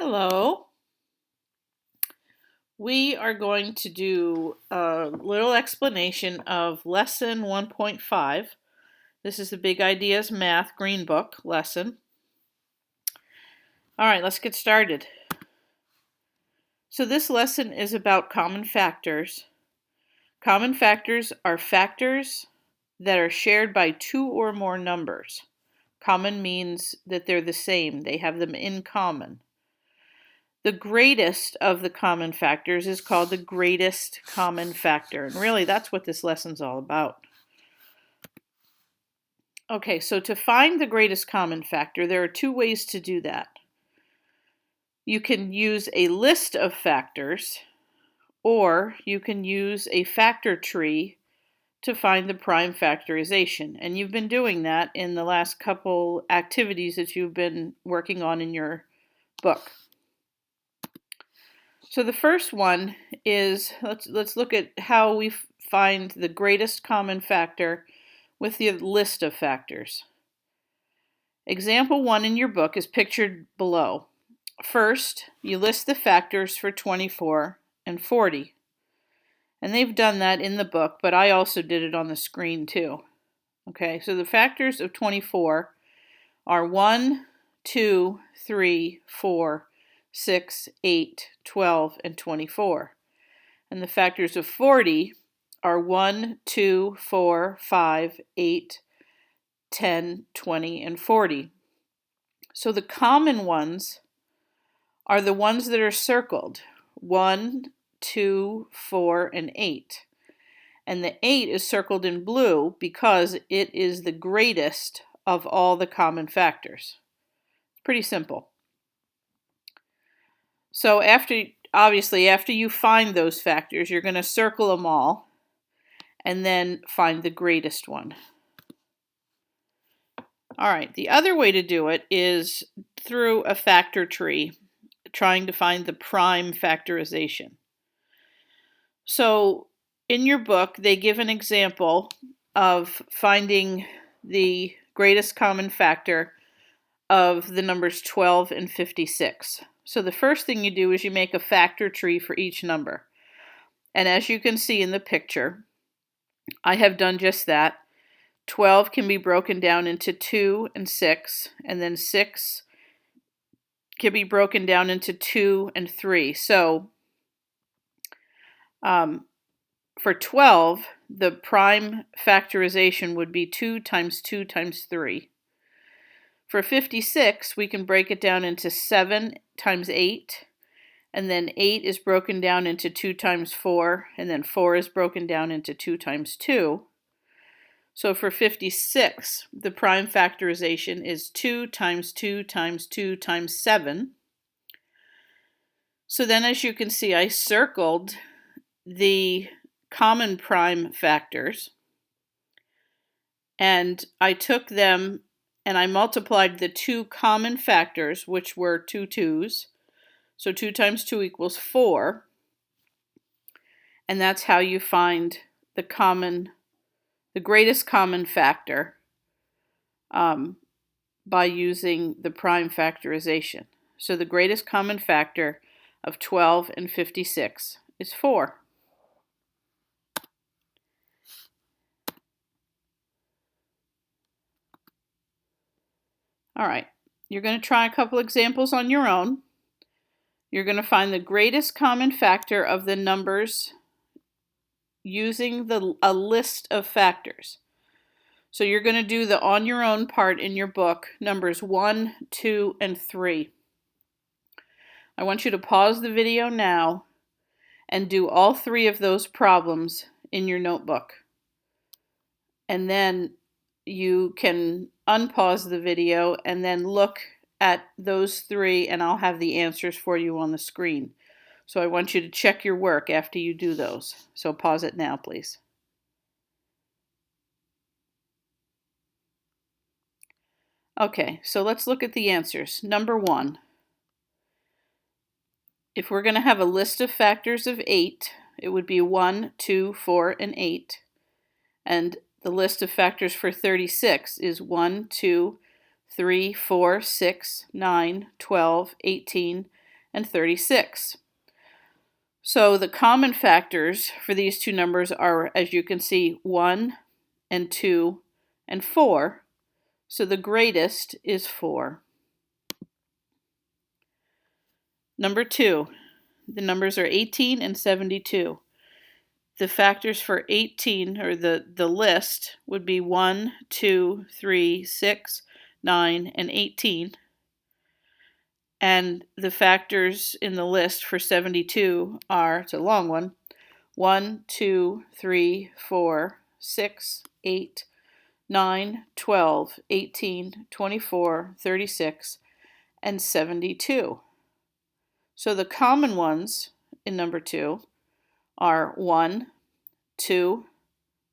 Hello. We are going to do a little explanation of lesson 1.5. This is the Big Ideas Math Green Book lesson. All right, let's get started. So this lesson is about common factors. Common factors are factors that are shared by two or more numbers. Common means that they're the same. They have them in common. The greatest of the common factors is called the greatest common factor. And really, that's what this lesson's all about. Okay, so to find the greatest common factor, there are two ways to do that. You can use a list of factors, or you can use a factor tree to find the prime factorization. And you've been doing that in the last couple activities that you've been working on in your book. So the first one is, let's look at how we find the greatest common factor with the list of factors. Example 1 in your book is pictured below. First, you list the factors for 24 and 40. And they've done that in the book, but I also did it on the screen too. Okay, so the factors of 24 are 1, 2, 3, 4, 6, 8, 12, and 24. And the factors of 40 are 1, 2, 4, 5, 8, 10, 20, and 40. So the common ones are the ones that are circled, 1, 2, 4, and 8. And the 8 is circled in blue because it is the greatest of all the common factors. Pretty simple. So obviously after you find those factors, you're going to circle them all and then find the greatest one. All right, the other way to do it is through a factor tree, trying to find the prime factorization. So in your book, they give an example of finding the greatest common factor of the numbers 12 and 56. So the first thing you do is you make a factor tree for each number. And as you can see in the picture, I have done just that. 12 can be broken down into 2 and 6, and then 6 can be broken down into 2 and 3. So for 12, the prime factorization would be 2 times 2 times 3. For 56, we can break it down into 7 times 8, and then 8 is broken down into 2 times 4, and then 4 is broken down into 2 times 2. So for 56, the prime factorization is 2 times 2 times 2 times 7. So then, as you can see, I circled the common prime factors, and I took them and I multiplied the two common factors, which were two 2's. So 2 times 2 equals 4. And that's how you find the greatest common factor by using the prime factorization. So the greatest common factor of 12 and 56 is 4. All right, you're going to try a couple examples on your own. You're going to find the greatest common factor of the numbers using a list of factors. So you're going to do the on your own part in your book, numbers 1, 2, and 3. I want you to pause the video now and do all 3 of those problems in your notebook. And then you can unpause the video and then look at those 3, and I'll have the answers for you on the screen. So I want you to check your work after you do those. So pause it now, please. Okay, so let's look at the answers. Number 1. If we're going to have a list of factors of 8, it would be 1, 2, 4, and 8. And the list of factors for 36 is 1, 2, 3, 4, 6, 9, 12, 18, and 36. So the common factors for these two numbers are, as you can see, 1 and 2 and 4. So the greatest is 4. Number 2, the numbers are 18 and 72. The factors for 18, or the list, would be 1, 2, 3, 6, 9, and 18. And the factors in the list for 72 are, it's a long one, 1, 2, 3, 4, 6, 8, 9, 12, 18, 24, 36, and 72. So the common ones in number 2 are 1, 2,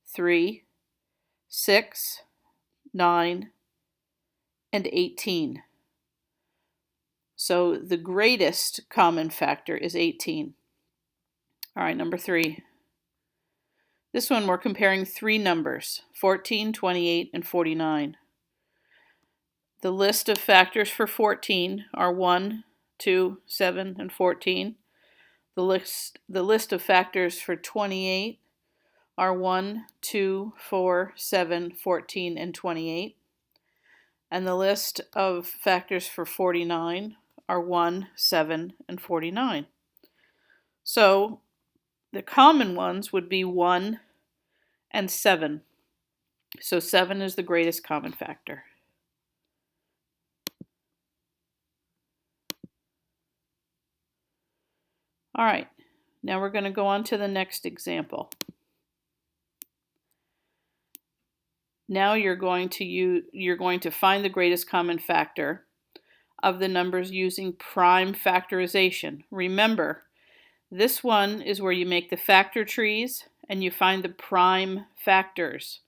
3, 6, 9, and 18. So the greatest common factor is 18. All right, number 3. This one we're comparing 3 numbers, 14, 28, and 49. The list of factors for 14 are 1, 2, 7, and 14. The list of factors for 28 are 1, 2, 4, 7, 14, and 28. And the list of factors for 49 are 1, 7, and 49. So the common ones would be 1 and 7. So 7 is the greatest common factor. All right, now we're going to go on to the next example. Now you're going to find the greatest common factor of the numbers using prime factorization. Remember, this one is where you make the factor trees and you find the prime factors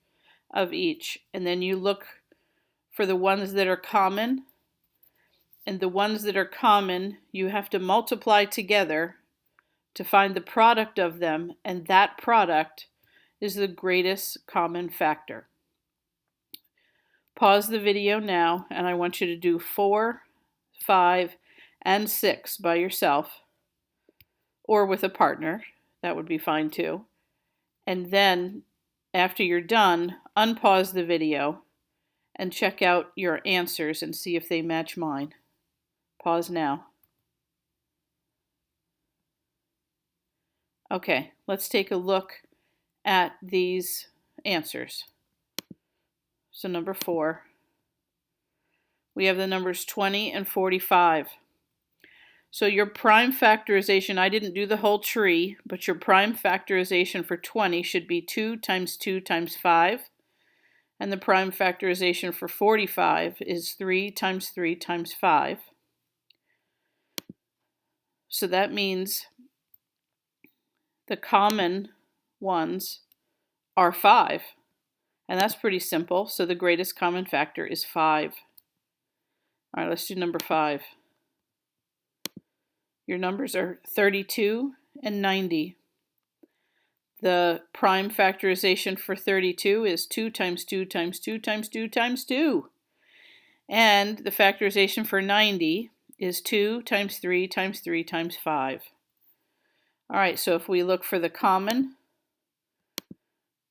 of each, and then you look for the ones that are common, and the ones that are common you have to multiply together to find the product of them, and that product is the greatest common factor. Pause the video now, and I want you to do 4, 5, and 6 by yourself, or with a partner. That would be fine too. And then, after you're done, unpause the video and check out your answers and see if they match mine. Pause now. Okay, let's take a look at these answers. So number 4, we have the numbers 20 and 45. So your prime factorization, I didn't do the whole tree, but your prime factorization for 20 should be 2 times 2 times 5. And the prime factorization for 45 is 3 times 3 times 5. So that means the common ones are 5. And that's pretty simple. So the greatest common factor is 5. All right, let's do number 5. Your numbers are 32 and 90. The prime factorization for 32 is 2 times 2 times 2 times 2 times 2. And the factorization for 90 is 2 times 3 times 3 times 5. All right, so if we look for the common,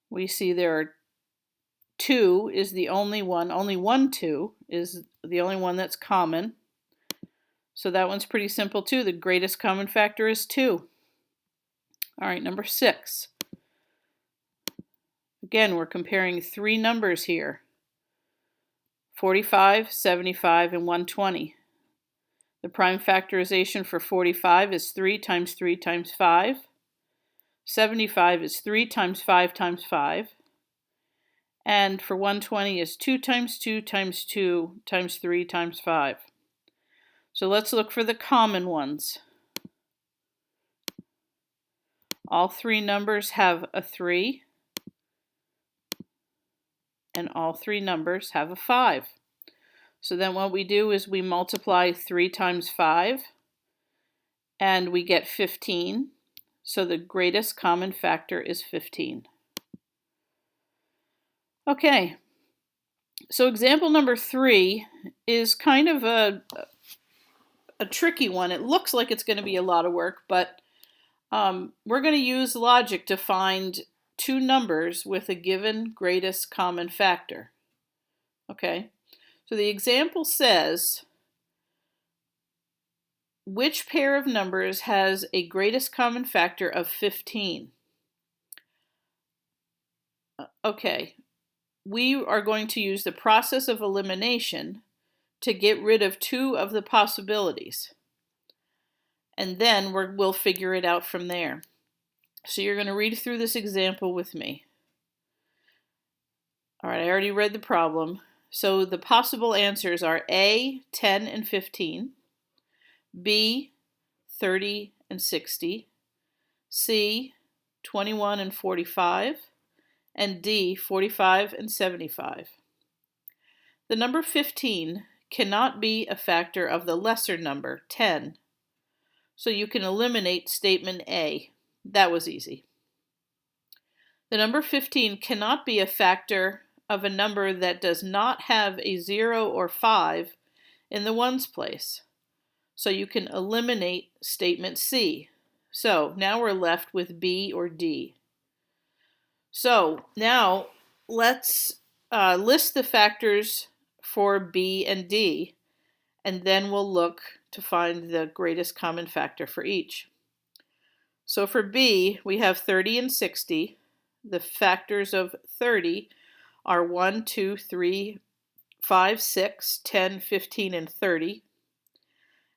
we see there are 2 is the only one, only 1 2 is the only one that's common. So that one's pretty simple too. The greatest common factor is 2. All right, number 6. Again, we're comparing 3 numbers here. 45, 75, and 120. The prime factorization for 45 is 3 times 3 times 5. 75 is 3 times 5 times 5. And for 120 is 2 times 2 times 2 times 3 times 5. So let's look for the common ones. All 3 numbers have a 3, and all 3 numbers have a 5. So then what we do is we multiply 3 times 5, and we get 15. So the greatest common factor is 15. Okay, so example number 3 is kind of a tricky one. It looks like it's going to be a lot of work, but we're going to use logic to find two numbers with a given greatest common factor. Okay, so the example says, which pair of numbers has a greatest common factor of 15? Okay, we are going to use the process of elimination to get rid of two of the possibilities. And then we'll figure it out from there. So you're going to read through this example with me. All right, I already read the problem. So the possible answers are A, 10 and 15, B, 30 and 60, C, 21 and 45, and D, 45 and 75. The number 15 cannot be a factor of the lesser number, 10. So you can eliminate statement A. That was easy. The number 15 cannot be a factor of a number that does not have a 0 or 5 in the ones place. So you can eliminate statement C. So now we're left with B or D. So now let's list the factors for B and D, and then we'll look to find the greatest common factor for each. So for B, we have 30 and 60. The factors of 30 are 1, 2, 3, 5, 6, 10, 15, and 30.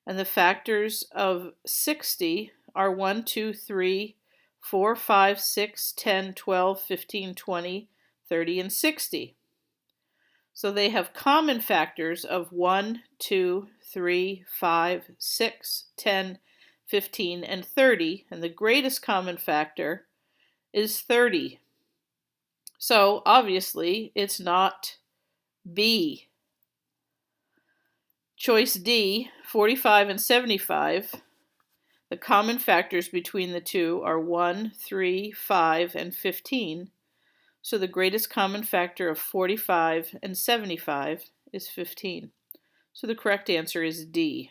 And the factors of 60 are 1, 2, 3, 4, 5, 6, 10, 12, 15, 20, 30, and 60. So they have common factors of 1, 2, 3, 5, 6, 10, 15, and 30, and the greatest common factor is 30. So obviously it's not B. Choice D, 45 and 75, the common factors between the two are 1, 3, 5, and 15. So the greatest common factor of 45 and 75 is 15. So the correct answer is D.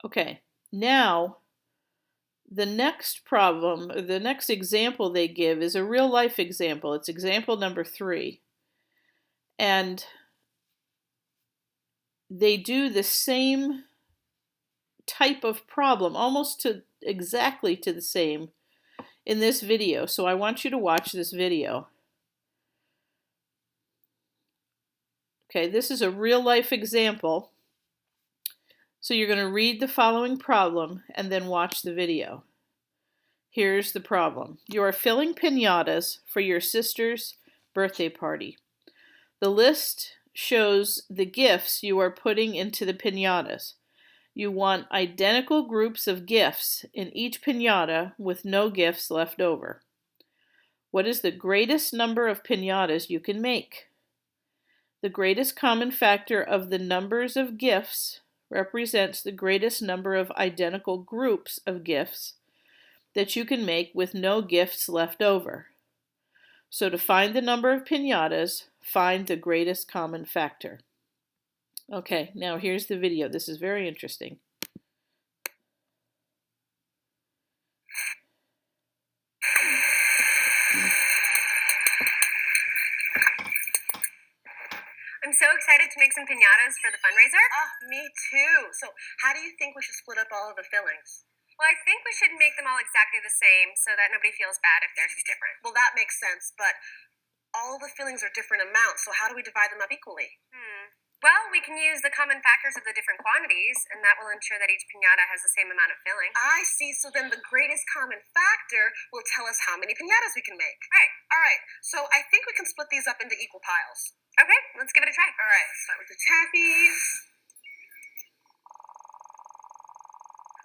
Okay, now the next problem, the next example they give is a real life example. It's example number 3. And they do the same type of problem, almost exactly to the same in this video. So I want you to watch this video. Okay, this is a real life example. So you're going to read the following problem and then watch the video. Here's the problem. You are filling piñatas for your sister's birthday party. The list shows the gifts you are putting into the piñatas. You want identical groups of gifts in each piñata with no gifts left over. What is the greatest number of piñatas you can make? The greatest common factor of the numbers of gifts represents the greatest number of identical groups of gifts that you can make with no gifts left over. So to find the number of piñatas, find the greatest common factor. Okay, now here's the video. This is very interesting. I'm so excited to make some piñatas for the fundraiser. Oh, me too. So how do you think we should split up all of the fillings? Well, I think we should make them all exactly the same so that nobody feels bad if theirs is different. Well, that makes sense, but all the fillings are different amounts, so how do we divide them up equally? Well, we can use the common factors of the different quantities, and that will ensure that each piñata has the same amount of filling. I see. So then the greatest common factor will tell us how many piñatas we can make. Right. All right. So I think we can split these up into equal piles. Okay, let's give it a try. All right. Start with the taffies.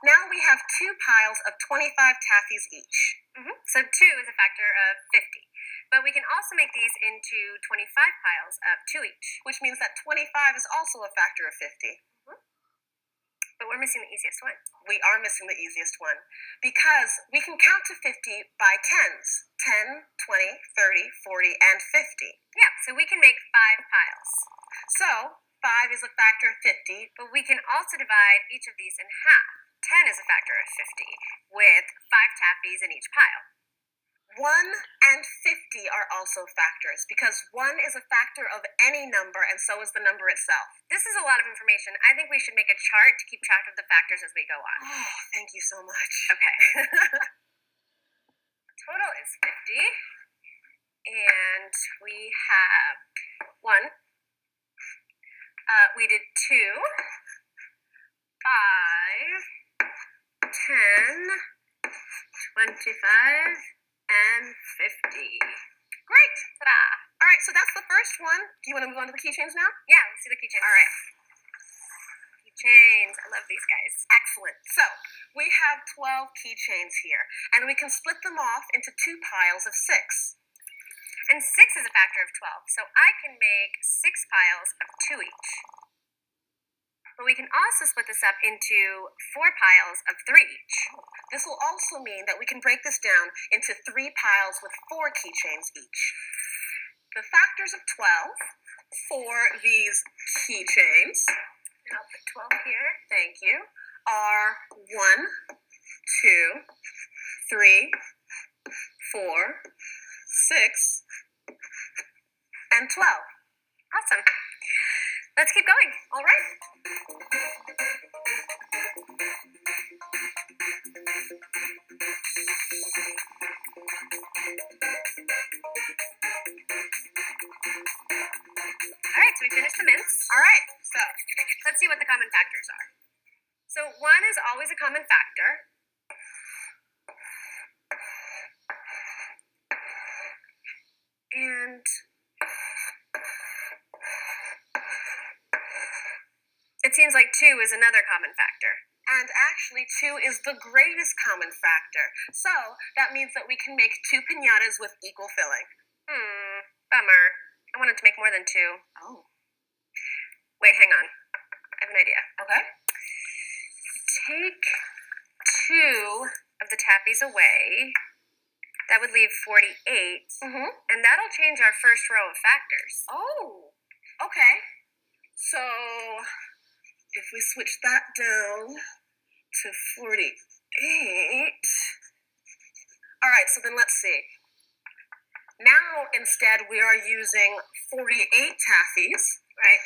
Now we have 2 piles of 25 taffies each. So 2 is a factor of 50. But we can also make these into 25 piles of 2 each. Which means that 25 is also a factor of 50. But we're missing the easiest one. We are missing the easiest one because we can count to 50 by tens. 10, 20, 30, 40, and 50. Yeah, so we can make 5 piles. So 5 is a factor of 50. But we can also divide each of these in half. 10 is a factor of 50, with 5 taffies in each pile. 1 and 50 are also factors because 1 is a factor of any number and so is the number itself. This is a lot of information. I think we should make a chart to keep track of the factors as we go on. Oh, thank you so much. Okay. Total is 50. And we have 1. We did 2, 5, 10, 25, and 50. Great. Ta-da. All right, so that's the first one. Do you want to move on to the keychains now? Yeah, let's see the keychains. All right. Keychains. I love these guys. Excellent. So we have 12 keychains here, and we can split them off into 2 piles of 6. And 6 is a factor of 12, so I can make 6 piles of 2 each. But we can also split this up into 4 piles of 3 each. This will also mean that we can break this down into 3 piles with 4 keychains each. The factors of 12 for these keychains, and I'll put 12 here, thank you, are 1, 2, 3, 4, 6, and 12. Awesome. Let's keep going. All right. All right, so we finished the mints. All right, so let's see what the common factors are. So 1 is always a common factor. And it seems like 2 is another common factor. And actually, 2 is the greatest common factor. So that means that we can make 2 piñatas with equal filling. Bummer. I wanted to make more than 2. Oh. Wait, hang on. I have an idea. Okay. Take 2 of the taffies away. That would leave 48. And that'll change our first row of factors. Oh, okay. So if we switch that down to 48. All right, so then let's see. Now, instead, we are using 48 taffies, right?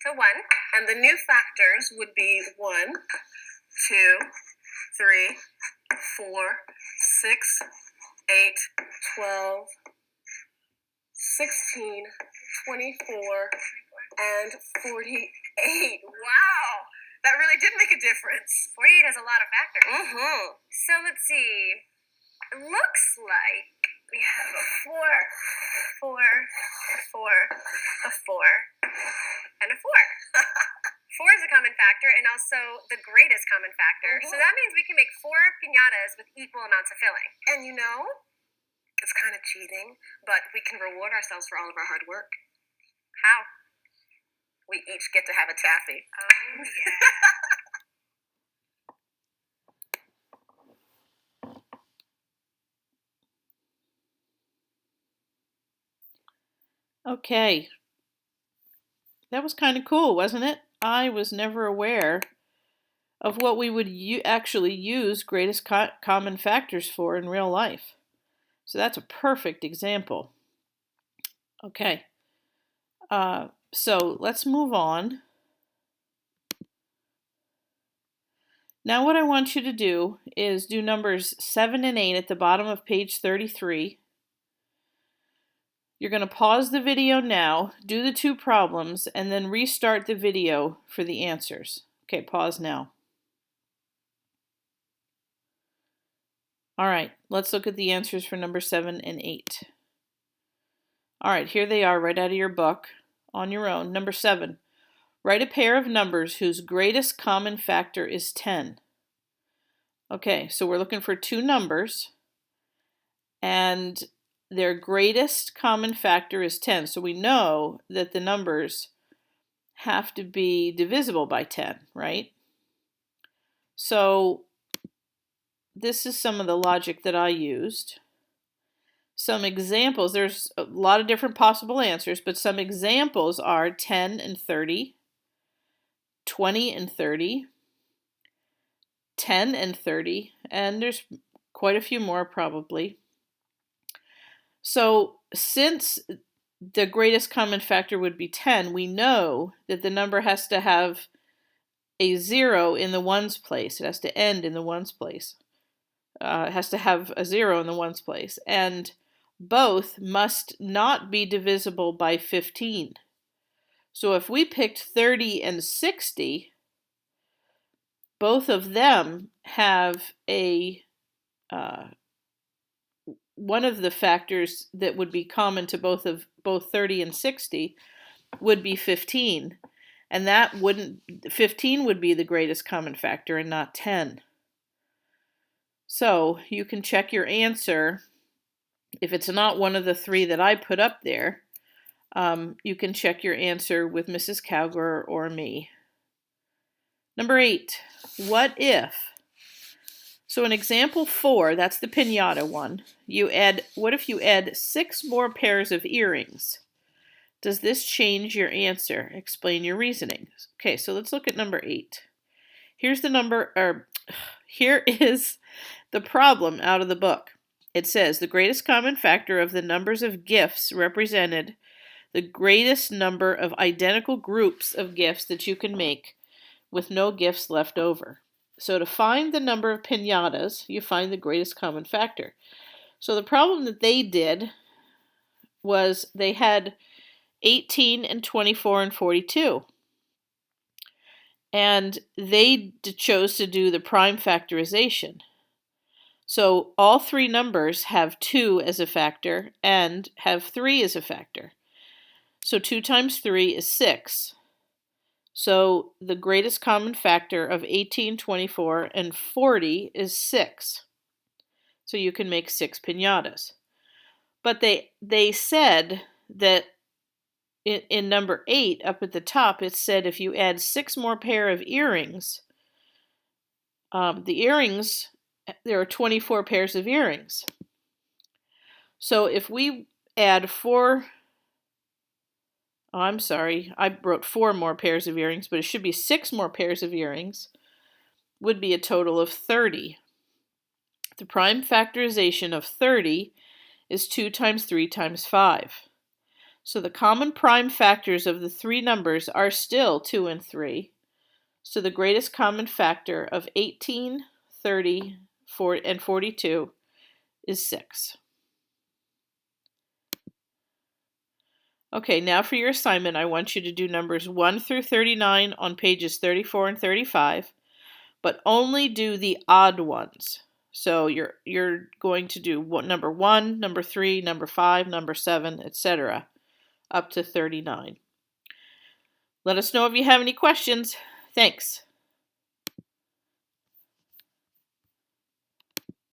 So 1. And the new factors would be 1, 2, 3, 4, 6, 8, 12, 16, 24, and 48. Wow! That really did make a difference. 48 has a lot of factors. So let's see. It looks like we have a 4, 4, a 4, a 4, and a 4. 4 is a common factor and also the greatest common factor. So that means we can make 4 piñatas with equal amounts of filling. And you know, it's kind of cheating, but we can reward ourselves for all of our hard work. How? We each get to have a taffy. Oh, yeah. Okay. That was kind of cool, wasn't it? I was never aware of what we would actually use greatest common factors for in real life. So that's a perfect example. Okay. So let's move on. Now what I want you to do is do numbers 7 and 8 at the bottom of page 33. You're going to pause the video now, do the 2 problems, and then restart the video for the answers. Okay, pause now. All right, let's look at the answers for number 7 and 8. All right, here they are right out of your book on your own. Number 7, write a pair of numbers whose greatest common factor is 10. Okay, so we're looking for 2 numbers, and their greatest common factor is 10. So we know that the numbers have to be divisible by 10, right? So this is some of the logic that I used. Some examples, there's a lot of different possible answers, but some examples are 10 and 30, 20 and 30, 10 and 30, and there's quite a few more probably. So since the greatest common factor would be 10, we know that the number has to have a 0 in the ones place. It has to end in the ones place. It has to have a 0 in the ones place. And both must not be divisible by 15. So if we picked 30 and 60, both of them have a one of the factors that would be common to both 30 and 60 would be 15. And 15 would be the greatest common factor and not 10. So you can check your answer. If it's not one of the three that I put up there, you can check your answer with Mrs. Cowger or me. Number 8, what if? So in example 4, that's the piñata one, what if you add 6 more pairs of earrings? Does this change your answer? Explain your reasoning. Okay, so let's look at number 8. Here is the problem out of the book. It says the greatest common factor of the numbers of gifts represented the greatest number of identical groups of gifts that you can make with no gifts left over. So to find the number of piñatas, you find the greatest common factor. So the problem that they did was they had 18 and 24 and 42. And they chose to do the prime factorization. So all three numbers have 2 as a factor and have 3 as a factor. So 2 times 3 is 6. So the greatest common factor of 18, 24, and 40 is 6. So you can make 6 piñatas. But they said that in number 8, up at the top, it said if you add 6 more pair of earrings, the earrings, there are 24 pairs of earrings. So if we add 4, I'm sorry, I wrote 4 more pairs of earrings, but it should be 6 more pairs of earrings, would be a total of 30. The prime factorization of 30 is 2 times 3 times 5. So the common prime factors of the three numbers are still 2 and 3. So the greatest common factor of 18, 30, and 42 is 6. Okay, now for your assignment, I want you to do numbers 1 through 39 on pages 34 and 35, but only do the odd ones. So you're going to do number 1, number 3, number 5, number 7, etc., up to 39. Let us know if you have any questions. Thanks.